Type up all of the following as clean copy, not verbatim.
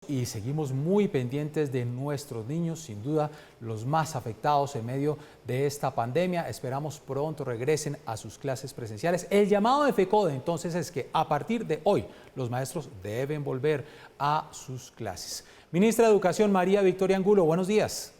y seguimos muy pendientes de nuestros niños, sin duda los más afectados en medio de esta pandemia. Esperamos pronto regresen a sus clases presenciales. El llamado de FECODE entonces es que a partir de hoy los maestros deben volver a sus clases. Ministra de Educación María Victoria Angulo, buenos días.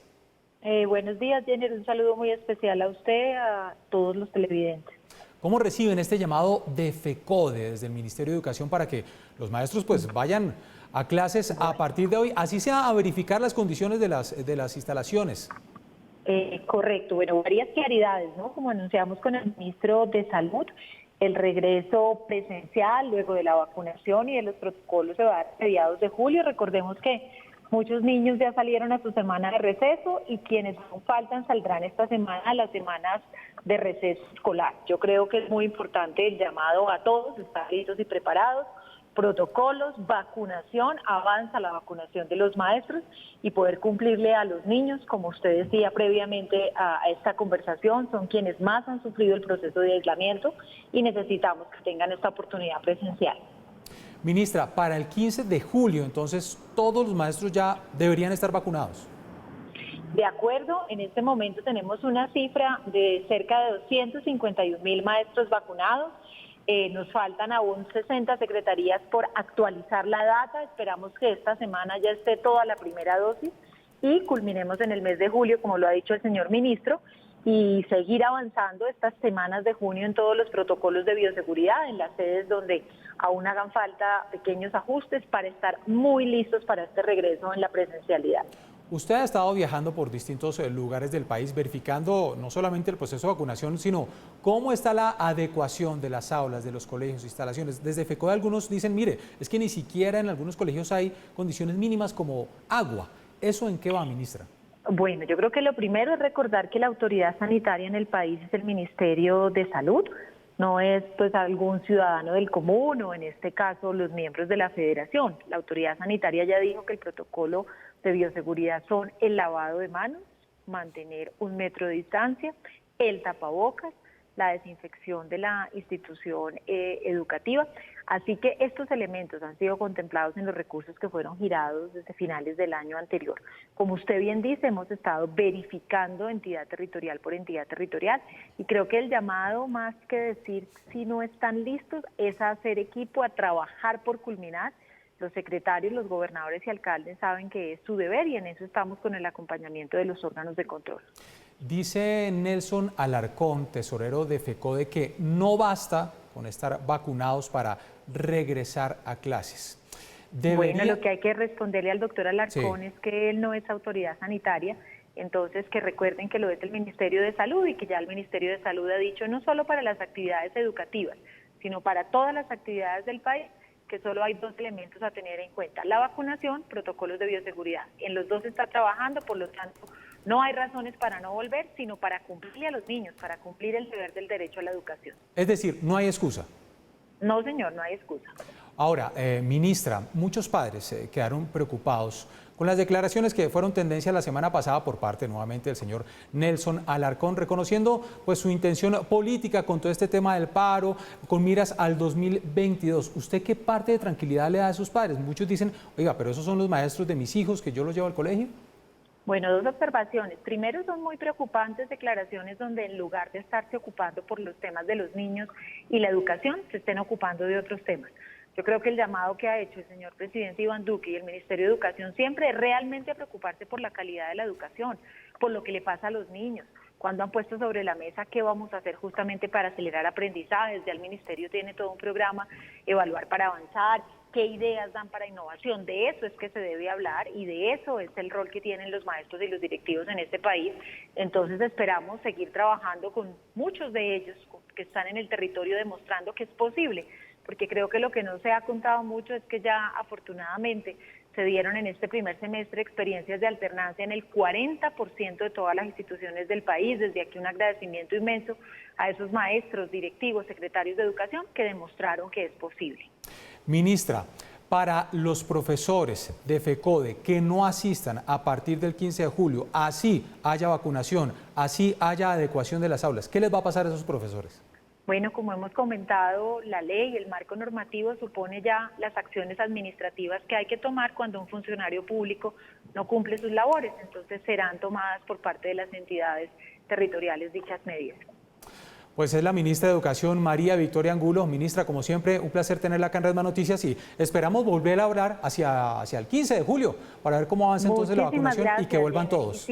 Buenos días, Jenner. Un saludo muy especial a usted, a todos los televidentes. ¿Cómo reciben este llamado de FECODE desde el Ministerio de Educación para que los maestros pues vayan a clases a partir de hoy, así sea a verificar las condiciones de las instalaciones? Correcto. Bueno, varias claridades, ¿no? Como anunciamos con el ministro de Salud, el regreso presencial luego de la vacunación y de los protocolos se va a dar a mediados de julio. Recordemos que muchos niños ya salieron a su semana de receso y quienes aún faltan saldrán esta semana a las semanas de receso escolar. Yo creo que es muy importante el llamado a todos, estar listos y preparados, protocolos, vacunación, avanza la vacunación de los maestros y poder cumplirle a los niños, como usted decía previamente a esta conversación, son quienes más han sufrido el proceso de aislamiento y necesitamos que tengan esta oportunidad presencial. Ministra, para el 15 de julio, entonces, todos los maestros ya deberían estar vacunados. De acuerdo, en este momento tenemos una cifra de cerca de 251.000 maestros vacunados. Nos faltan aún 60 secretarías por actualizar la data. Esperamos que esta semana ya esté toda la primera dosis y culminemos en el mes de julio, como lo ha dicho el señor ministro, y seguir avanzando estas semanas de junio en todos los protocolos de bioseguridad, en las sedes donde aún hagan falta pequeños ajustes para estar muy listos para este regreso en la presencialidad. Usted ha estado viajando por distintos lugares del país, verificando no solamente el proceso de vacunación, sino cómo está la adecuación de las aulas, de los colegios, instalaciones. Desde FECODE algunos dicen, mire, es que ni siquiera en algunos colegios hay condiciones mínimas como agua. ¿Eso en qué va, ministra? Bueno, yo creo que lo primero es recordar que la autoridad sanitaria en el país es el Ministerio de Salud, no es pues algún ciudadano del común o en este caso los miembros de la federación. La autoridad sanitaria ya dijo que el protocolo de bioseguridad son el lavado de manos, mantener 1 metro de distancia, el tapabocas, la desinfección de la institución educativa. Así que estos elementos han sido contemplados en los recursos que fueron girados desde finales del año anterior. Como usted bien dice, hemos estado verificando entidad territorial por entidad territorial y creo que el llamado, más que decir si no están listos, es a hacer equipo, a trabajar por culminar. Los secretarios, los gobernadores y alcaldes saben que es su deber y en eso estamos con el acompañamiento de los órganos de control. Dice Nelson Alarcón, tesorero de FECODE, que no basta con estar vacunados para regresar a clases. Bueno, lo que hay que responderle al doctor Alarcón sí, es que él no es autoridad sanitaria, entonces que recuerden que lo es el Ministerio de Salud y que ya el Ministerio de Salud ha dicho no solo para las actividades educativas, sino para todas las actividades del país, que solo hay 2 elementos a tener en cuenta: la vacunación, protocolos de bioseguridad. En los 2 está trabajando, por lo tanto, no hay razones para no volver, sino para cumplirle a los niños, para cumplir el deber del derecho a la educación. Es decir, no hay excusa. No, señor, no hay excusa. Ahora, ministra, muchos padres quedaron preocupados con las declaraciones que fueron tendencia la semana pasada por parte nuevamente del señor Nelson Alarcón, reconociendo pues su intención política con todo este tema del paro, con miras al 2022. ¿Usted qué parte de tranquilidad le da a esos padres? Muchos dicen, oiga, pero esos son los maestros de mis hijos que yo los llevo al colegio. Bueno, 2 observaciones. Primero, son muy preocupantes declaraciones donde en lugar de estarse ocupando por los temas de los niños y la educación, se estén ocupando de otros temas. Yo creo que el llamado que ha hecho el señor presidente Iván Duque y el Ministerio de Educación siempre es realmente a preocuparse por la calidad de la educación, por lo que le pasa a los niños. Cuando han puesto sobre la mesa qué vamos a hacer justamente para acelerar aprendizajes, ya el Ministerio tiene todo un programa, evaluar para avanzar, qué ideas dan para innovación. De eso es que se debe hablar y de eso es el rol que tienen los maestros y los directivos en este país. Entonces esperamos seguir trabajando con muchos de ellos que están en el territorio demostrando que es posible, porque creo que lo que no se ha contado mucho es que ya afortunadamente se dieron en este primer semestre experiencias de alternancia en el 40% de todas las instituciones del país. Desde aquí un agradecimiento inmenso a esos maestros, directivos, secretarios de educación que demostraron que es posible. Ministra, para los profesores de FECODE que no asistan a partir del 15 de julio, así haya vacunación, así haya adecuación de las aulas, ¿qué les va a pasar a esos profesores? Bueno, como hemos comentado, la ley, el marco normativo supone ya las acciones administrativas que hay que tomar cuando un funcionario público no cumple sus labores. Entonces serán tomadas por parte de las entidades territoriales dichas medidas. Pues es la ministra de Educación, María Victoria Angulo. Ministra, como siempre, un placer tenerla acá en Red Más Noticias y esperamos volver a hablar hacia el 15 de julio para ver cómo avanza entonces la vacunación y que vuelvan todos.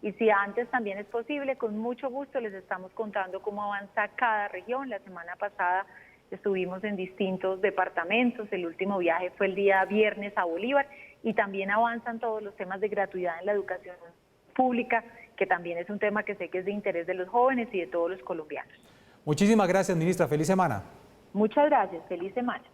Y si antes también es posible, con mucho gusto les estamos contando cómo avanza cada región. La semana pasada estuvimos en distintos departamentos, el último viaje fue el día viernes a Bolívar y también avanzan todos los temas de gratuidad en la educación pública, que también es un tema que sé que es de interés de los jóvenes y de todos los colombianos. Muchísimas gracias, ministra. Feliz semana. Muchas gracias. Feliz semana.